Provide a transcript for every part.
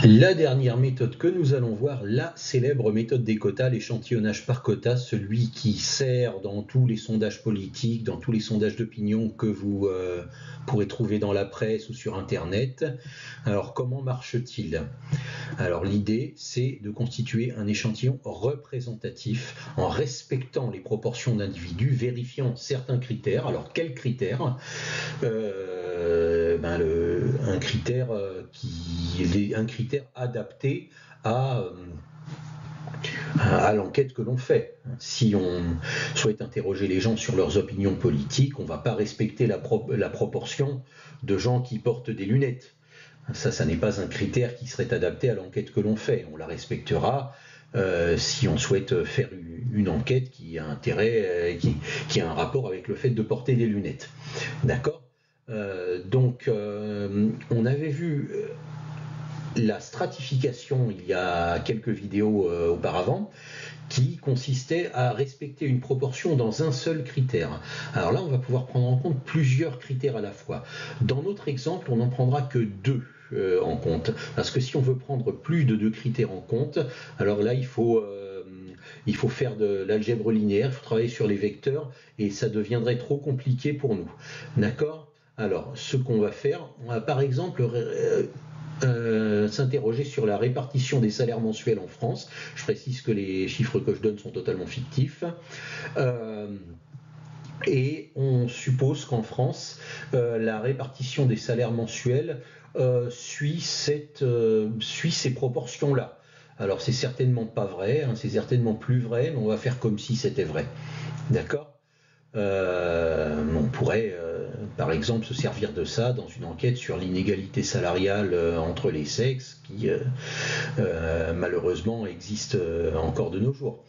La dernière méthode que nous allons voir, la célèbre méthode des quotas, l'échantillonnage par quota, celui qui sert dans tous les sondages politiques, dans tous les sondages d'opinion que vous pourrez trouver dans la presse ou sur Internet. Alors comment marche-t-il? Alors l'idée, c'est de constituer un échantillon représentatif en respectant les proportions d'individus, vérifiant certains critères. Alors quels critères? Un critère adapté à l'enquête que l'on fait. Si on souhaite interroger les gens sur leurs opinions politiques, on ne va pas respecter la proportion de gens qui portent des lunettes. Ça n'est pas un critère qui serait adapté à l'enquête que l'on fait. On la respectera si on souhaite faire une enquête qui a intérêt, qui a un rapport avec le fait de porter des lunettes. D'accord ? On avait vu la stratification il y a quelques vidéos auparavant, qui consistait à respecter une proportion dans un seul critère. Alors là, on va pouvoir prendre en compte plusieurs critères à la fois. Dans notre exemple, on n'en prendra que deux en compte, parce que si on veut prendre plus de deux critères en compte, alors là, il faut faire de l'algèbre linéaire, il faut travailler sur les vecteurs, et ça deviendrait trop compliqué pour nous. D'accord ? Alors, ce qu'on va faire, on va par exemple s'interroger sur la répartition des salaires mensuels en France. Je précise que les chiffres que je donne sont totalement fictifs. Et on suppose qu'en France, la répartition des salaires mensuels suit ces proportions-là. Alors c'est certainement pas vrai, c'est certainement plus vrai, mais on va faire comme si c'était vrai. D'accord ? On pourrait par exemple se servir de ça dans une enquête sur l'inégalité salariale entre les sexes qui malheureusement existe encore de nos jours.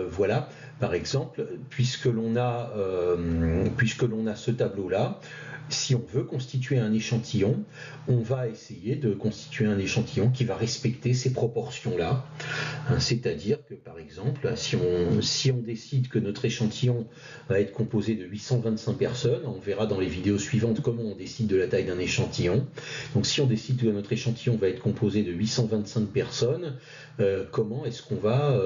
Voilà, par exemple, puisque l'on a ce tableau-là, si on veut constituer un échantillon, on va essayer de constituer un échantillon qui va respecter ces proportions-là. C'est-à-dire que, par exemple, si on décide que notre échantillon va être composé de 825 personnes, on verra dans les vidéos suivantes comment on décide de la taille d'un échantillon. Donc si on décide que notre échantillon va être composé de 825 personnes, comment est-ce qu'on va...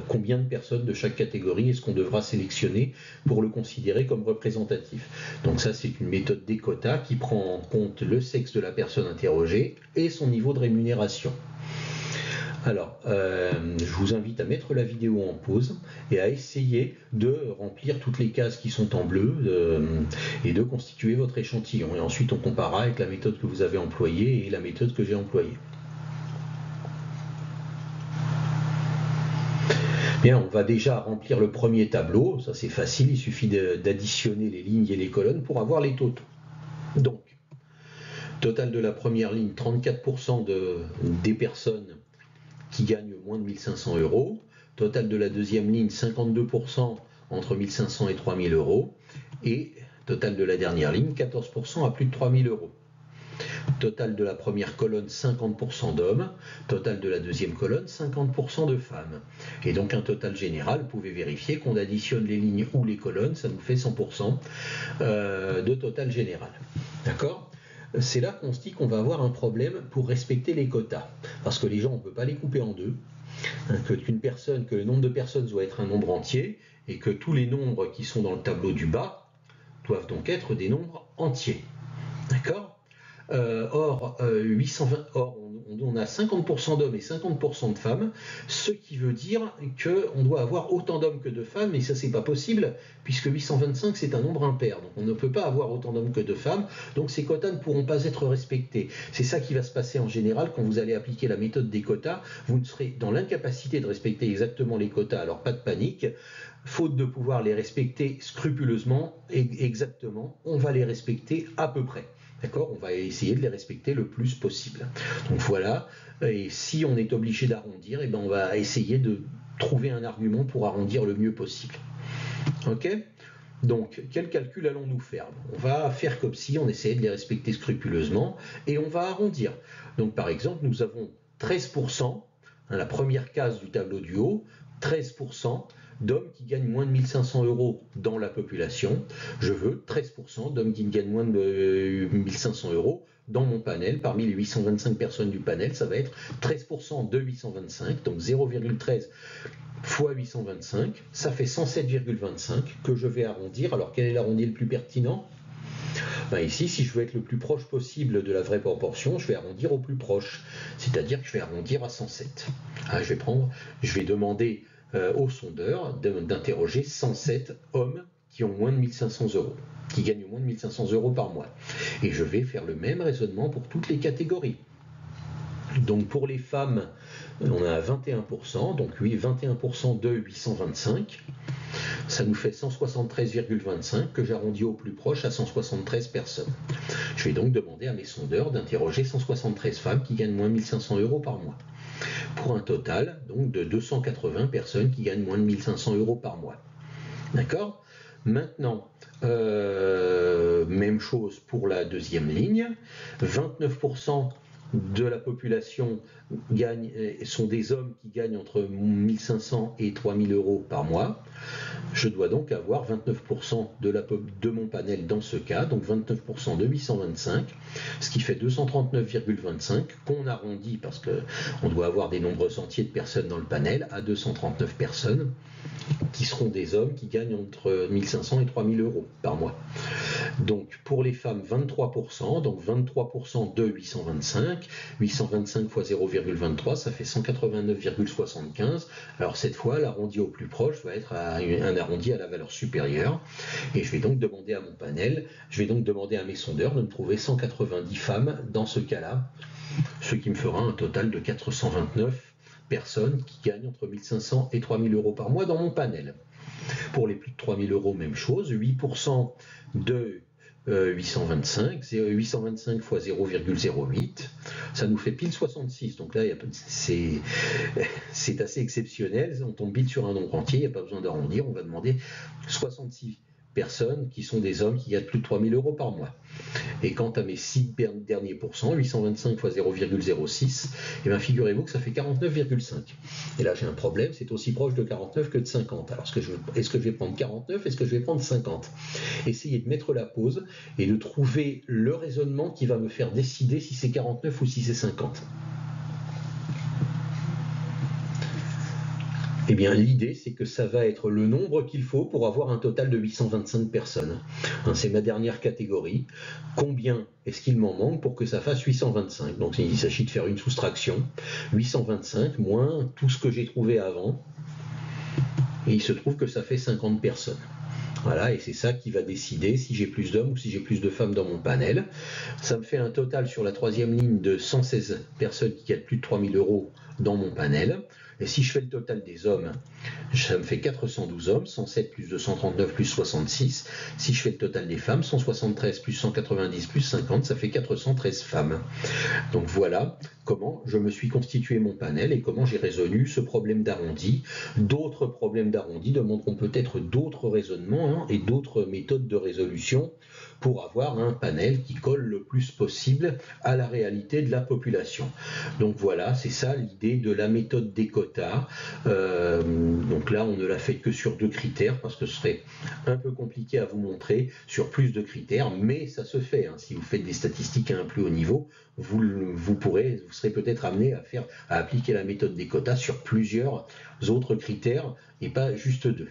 combien de personnes de chaque catégorie est-ce qu'on devra sélectionner pour le considérer comme représentatif? Donc ça, c'est une méthode des quotas qui prend en compte le sexe de la personne interrogée et son niveau de rémunération. Alors, je vous invite à mettre la vidéo en pause et à essayer de remplir toutes les cases qui sont en bleu et de constituer votre échantillon. Et ensuite, on comparera avec la méthode que vous avez employée et la méthode que j'ai employée. Bien, on va déjà remplir le premier tableau, ça c'est facile, il suffit d'additionner les lignes et les colonnes pour avoir les totaux. Donc, total de la première ligne, 34% des personnes qui gagnent moins de 1500 euros. Total de la deuxième ligne, 52% entre 1500 et 3000 euros. Et total de la dernière ligne, 14% à plus de 3000 euros. Total de la première colonne, 50% d'hommes. Total de la deuxième colonne, 50% de femmes. Et donc un total général, vous pouvez vérifier qu'on additionne les lignes ou les colonnes, ça nous fait 100% de total général. D'accord ? C'est là qu'on se dit qu'on va avoir un problème pour respecter les quotas. Parce que les gens, on ne peut pas les couper en deux. Que le nombre de personnes doit être un nombre entier et que tous les nombres qui sont dans le tableau du bas doivent donc être des nombres entiers. D'accord ? Or, on a 50% d'hommes et 50% de femmes, ce qui veut dire qu'on doit avoir autant d'hommes que de femmes, et ça c'est pas possible, puisque 825 c'est un nombre impair, donc on ne peut pas avoir autant d'hommes que de femmes, donc ces quotas ne pourront pas être respectés. C'est ça qui va se passer en général quand vous allez appliquer la méthode des quotas, vous serez dans l'incapacité de respecter exactement les quotas, alors pas de panique, faute de pouvoir les respecter scrupuleusement et exactement, on va les respecter à peu près. D'accord ? On va essayer de les respecter le plus possible. Donc voilà, et si on est obligé d'arrondir, eh ben on va essayer de trouver un argument pour arrondir le mieux possible. Ok ? Donc, quel calcul allons-nous faire? On va faire comme si on essayait de les respecter scrupuleusement et on va arrondir. Donc par exemple, nous avons 13%, la première case du tableau du haut, 13% d'hommes qui gagnent moins de 1500 euros dans la population. Je veux 13% d'hommes qui gagnent moins de 1500 euros dans mon panel, parmi les 825 personnes du panel, ça va être 13% de 825, donc 0,13 fois 825, ça fait 107,25 que je vais arrondir. Alors quel est l'arrondi le plus pertinent? Ben ici, si je veux être le plus proche possible de la vraie proportion, je vais arrondir au plus proche, c'est-à-dire que je vais arrondir à 107. Hein, je vais demander au sondeur d'interroger 107 hommes qui ont moins de 1500 euros, qui gagnent moins de 1500 euros par mois. Et je vais faire le même raisonnement pour toutes les catégories. Donc pour les femmes, on a 21%, donc oui, 21% de 825, ça nous fait 173,25 que j'arrondis au plus proche à 173 personnes. Je vais donc demander à mes sondeurs d'interroger 173 femmes qui gagnent moins de 1500 euros par mois, pour un total donc de 280 personnes qui gagnent moins de 1500 euros par mois. D'accord ? Maintenant, même chose pour la deuxième ligne, 29% de la population sont des hommes qui gagnent entre 1500 et 3000 euros par mois. Je dois donc avoir 29% de mon panel dans ce cas, donc 29% de 825, ce qui fait 239,25 qu'on arrondit parce qu'on doit avoir des nombres entiers de personnes dans le panel à 239 personnes qui seront des hommes qui gagnent entre 1500 et 3000 euros par mois. Donc pour les femmes 23%, donc 23% de 825, 825 fois 0,23 ça fait 189,75. Alors cette fois l'arrondi au plus proche va être un arrondi à la valeur supérieure et je vais donc demander à mon panel, je vais donc demander à mes sondeurs de me trouver 190 femmes dans ce cas-là, ce qui me fera un total de 429 personnes qui gagnent entre 1500 et 3000 euros par mois dans mon panel. Pour les plus de 3000 euros, même chose, 8% de 825, 825 fois 0,08, ça nous fait pile 66. Donc là, c'est assez exceptionnel, on tombe pile sur un nombre entier, il n'y a pas besoin d'arrondir, on va demander 66 personnes qui sont des hommes qui gagnent plus de 3000 euros par mois. Et quant à mes 6 derniers pourcents, 825 fois 0,06, et bien figurez-vous que ça fait 49,5. Et là j'ai un problème, c'est aussi proche de 49 que de 50. Alors est-ce que je vais prendre 49, est-ce que je vais prendre 50? Essayez de mettre la pause et de trouver le raisonnement qui va me faire décider si c'est 49 ou si c'est 50. Eh bien, l'idée, c'est que ça va être le nombre qu'il faut pour avoir un total de 825 personnes. C'est ma dernière catégorie. Combien est-ce qu'il m'en manque pour que ça fasse 825? Donc, il s'agit de faire une soustraction. 825 moins tout ce que j'ai trouvé avant. Et il se trouve que ça fait 50 personnes. Voilà, et c'est ça qui va décider si j'ai plus d'hommes ou si j'ai plus de femmes dans mon panel. Ça me fait un total sur la troisième ligne de 116 personnes qui gagnent plus de 3000 euros dans mon panel. Et si je fais le total des hommes, ça me fait 412 hommes, 107 plus 239 plus 66. Si je fais le total des femmes, 173 plus 190 plus 50, ça fait 413 femmes. Donc voilà comment je me suis constitué mon panel et comment j'ai résolu ce problème d'arrondi. D'autres problèmes d'arrondi demanderont peut-être d'autres raisonnements et d'autres méthodes de résolution pour avoir un panel qui colle le plus possible à la réalité de la population. Donc voilà, c'est ça l'idée de la méthode des quotas. Donc là, on ne l'a fait que sur 2 critères parce que ce serait un peu compliqué à vous montrer sur plus de critères, mais ça se fait. Si vous faites des statistiques à un plus haut niveau, vous serez peut-être amené à appliquer la méthode des quotas sur plusieurs autres critères et pas juste 2.